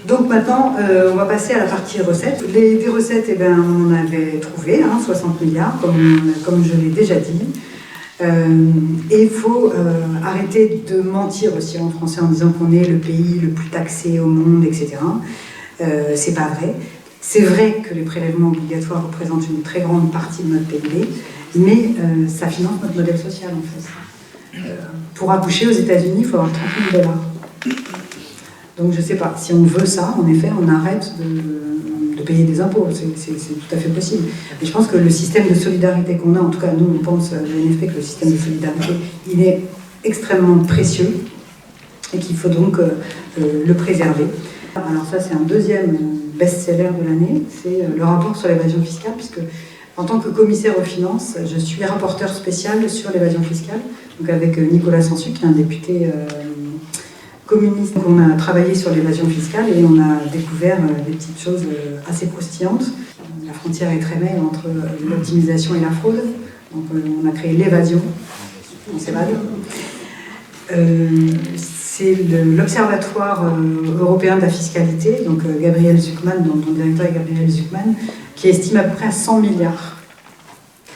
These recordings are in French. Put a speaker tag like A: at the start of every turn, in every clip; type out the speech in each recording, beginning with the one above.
A: Donc maintenant, on va passer à la partie recettes. Des recettes, eh ben, on avait trouvé 60 milliards, comme je l'ai déjà dit. Et il faut arrêter de mentir aussi en français en disant qu'on est le pays le plus taxé au monde, etc. C'est pas vrai. C'est vrai que les prélèvements obligatoires représentent une très grande partie de notre PIB, mais ça finance notre modèle social en fait. Pour accoucher aux États-Unis, il faut avoir 30 000 $. Donc je ne sais pas, si on veut ça, en effet, on arrête de payer des impôts, c'est tout à fait possible. Mais je pense que le système de solidarité qu'on a, en tout cas nous on pense à l'ANFP que le système de solidarité, il est extrêmement précieux et qu'il faut donc le préserver. Alors ça c'est un deuxième best-seller de l'année, c'est le rapport sur l'évasion fiscale, puisque en tant que commissaire aux finances, je suis rapporteur spécial sur l'évasion fiscale, donc avec Nicolas Sansu, qui est un député communiste. On a travaillé sur l'évasion fiscale et on a découvert des petites choses assez croustillantes. La frontière est très mince entre l'optimisation et la fraude, donc on a créé l'évasion, on s'évade. C'est l'Observatoire européen de la fiscalité, donc Gabriel Zucman, dont le directeur est Gabriel Zucman, qui estime à peu près à 100 milliards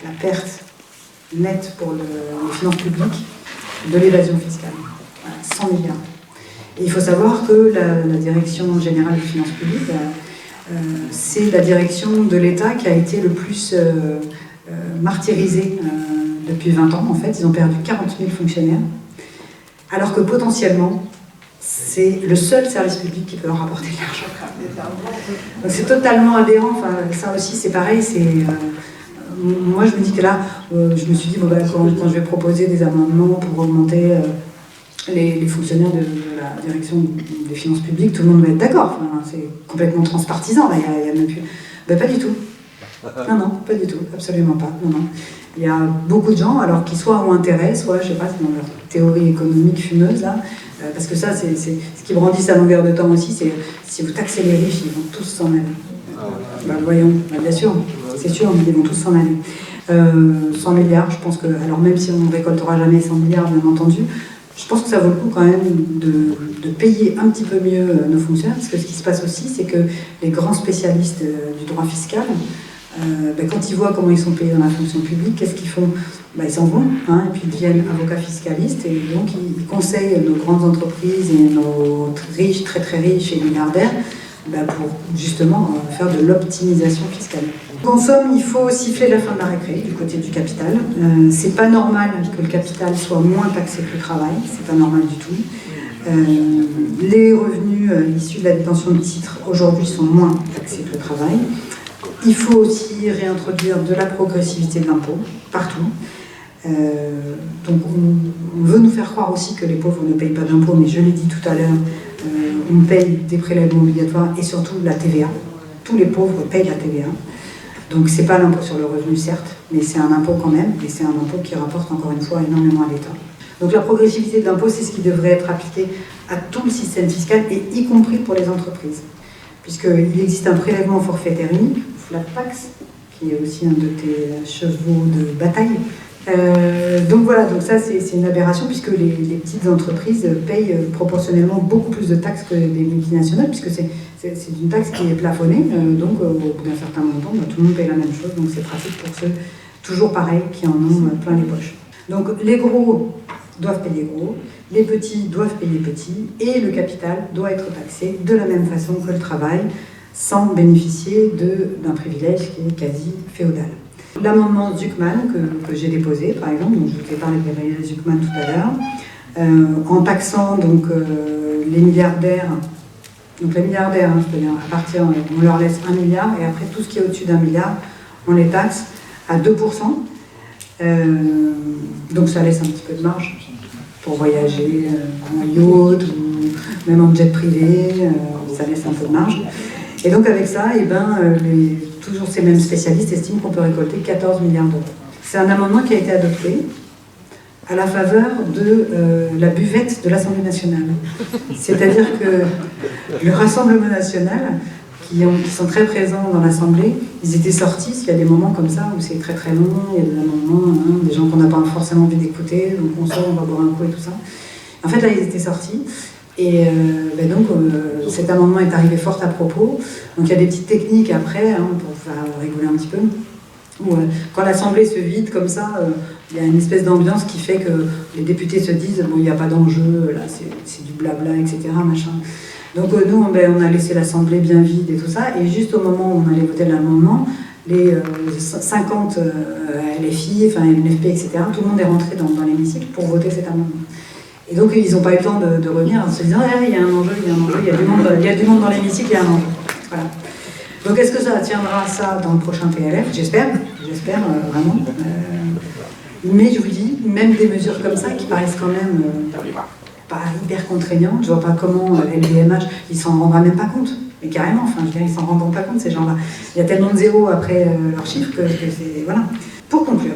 A: la perte nette pour les finances publiques de l'évasion fiscale. Voilà, 100 milliards. Et il faut savoir que la Direction générale des finances publiques, c'est la direction de l'État qui a été le plus martyrisée depuis 20 ans. En fait, ils ont perdu 40 000 fonctionnaires. Alors que potentiellement, c'est le seul service public qui peut leur apporter de l'argent. Donc c'est totalement aberrant. Enfin, ça aussi, c'est pareil. Moi, je me dis que là, je me suis dit, quand je vais proposer des amendements pour augmenter les fonctionnaires de la direction des finances publiques, tout le monde va être d'accord. Enfin, c'est complètement transpartisan. Là, il y a même plus... Ben, pas du tout. Non, pas du tout. Absolument pas. Non. Il y a beaucoup de gens, alors qui soit ont intérêt, soit, je sais pas, c'est dans leur théorie économique fumeuse, là, parce que ça, c'est ce qui brandissent à longueur de temps aussi, c'est si vous taxez les riches, ils vont tous s'en aller. Ben, voyons, bien sûr, c'est sûr, ils vont tous s'en aller. 100 milliards, je pense que, alors même si on ne récoltera jamais 100 milliards, bien entendu, je pense que ça vaut le coup quand même de payer un petit peu mieux nos fonctionnaires, parce que ce qui se passe aussi, c'est que les grands spécialistes du droit fiscal, quand ils voient comment ils sont payés dans la fonction publique, qu'est-ce qu'ils font? Ils s'en vont, et puis ils deviennent avocats fiscalistes, et donc ils conseillent nos grandes entreprises et nos riches, très très riches et milliardaires, pour justement faire de l'optimisation fiscale. En somme, il faut siffler la fin de la récré du côté du capital. C'est pas normal que le capital soit moins taxé que le travail, c'est pas normal du tout. Les revenus issus de la détention de titres aujourd'hui sont moins taxés que le travail. Il faut aussi réintroduire de la progressivité de l'impôt, partout. Donc on veut nous faire croire aussi que les pauvres ne payent pas d'impôts, mais je l'ai dit tout à l'heure, on paye des prélèvements obligatoires et surtout la TVA. Tous les pauvres payent la TVA. Donc c'est pas l'impôt sur le revenu, certes, mais c'est un impôt quand même, et c'est un impôt qui rapporte encore une fois énormément à l'État. Donc la progressivité de l'impôt, c'est ce qui devrait être appliqué à tout le système fiscal, et y compris pour les entreprises. Puisqu'il existe un prélèvement forfaitaire unique, flat tax, qui est aussi un de tes chevaux de bataille. Donc voilà, donc ça c'est une aberration, puisque les petites entreprises payent proportionnellement beaucoup plus de taxes que des multinationales, puisque c'est une taxe qui est plafonnée, donc au bout d'un certain montant, tout le monde paye la même chose, donc c'est pratique pour ceux, toujours pareil, qui en ont plein les poches. Donc les gros doivent payer gros, les petits doivent payer petits, et le capital doit être taxé de la même façon que le travail, sans bénéficier d'un privilège qui est quasi féodal. L'amendement Zucman que j'ai déposé, par exemple, donc je vous ai parlé de Gabriel Zucman tout à l'heure, en taxant donc les milliardaires. Donc les milliardaires, c'est-à-dire à partir, on leur laisse 1 milliard, et après tout ce qui est au-dessus d'1 milliard, on les taxe à 2%. Donc ça laisse un petit peu de marge pour voyager en yacht ou même en jet privé, ça laisse un peu de marge. Et donc avec ça, toujours ces mêmes spécialistes estiment qu'on peut récolter 14 milliards d'euros. C'est un amendement qui a été adopté à la faveur de la buvette de l'Assemblée nationale. C'est-à-dire que le Rassemblement national, qui sont très présents dans l'Assemblée, ils étaient sortis, parce qu'il y a des moments comme ça où c'est très très long, il y a des amendements, des gens qu'on n'a pas forcément envie d'écouter, donc on sort, on va boire un coup et tout ça. En fait là, ils étaient sortis, Et donc cet amendement est arrivé fort à propos. Donc il y a des petites techniques après, hein, pour faire rigoler un petit peu. Où, quand l'Assemblée se vide comme ça, il y a une espèce d'ambiance qui fait que les députés se disent bon, il n'y a pas d'enjeu, là c'est du blabla, etc. Machin. Donc nous, on a laissé l'Assemblée bien vide et tout ça, et juste au moment où on allait voter l'amendement, les 50 LFI, enfin LNFP, etc., tout le monde est rentré dans l'hémicycle pour voter cet amendement. Et donc ils n'ont pas eu le temps de revenir en se disant ah, il y a un enjeu, il y a un enjeu, il y a du monde dans l'hémicycle, il y a un enjeu. Voilà. Donc est-ce que ça tiendra ça dans le prochain PLF? J'espère vraiment. Mais je vous dis, même des mesures comme ça qui paraissent quand même pas hyper contraignantes, je vois pas comment LVMH, ils s'en rendront même pas compte. Mais carrément, enfin, je veux dire, ils s'en rendront pas compte, ces gens-là. Il y a tellement de zéros après leurs chiffres que c'est... Voilà. Pour conclure,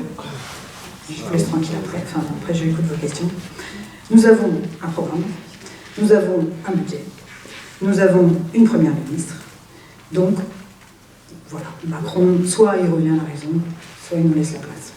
A: je vous laisse tranquille après je écoute vos questions. Nous avons un programme, nous avons un budget, nous avons une première ministre. Donc, voilà, Macron, soit il revient à la raison, soit il nous laisse la place.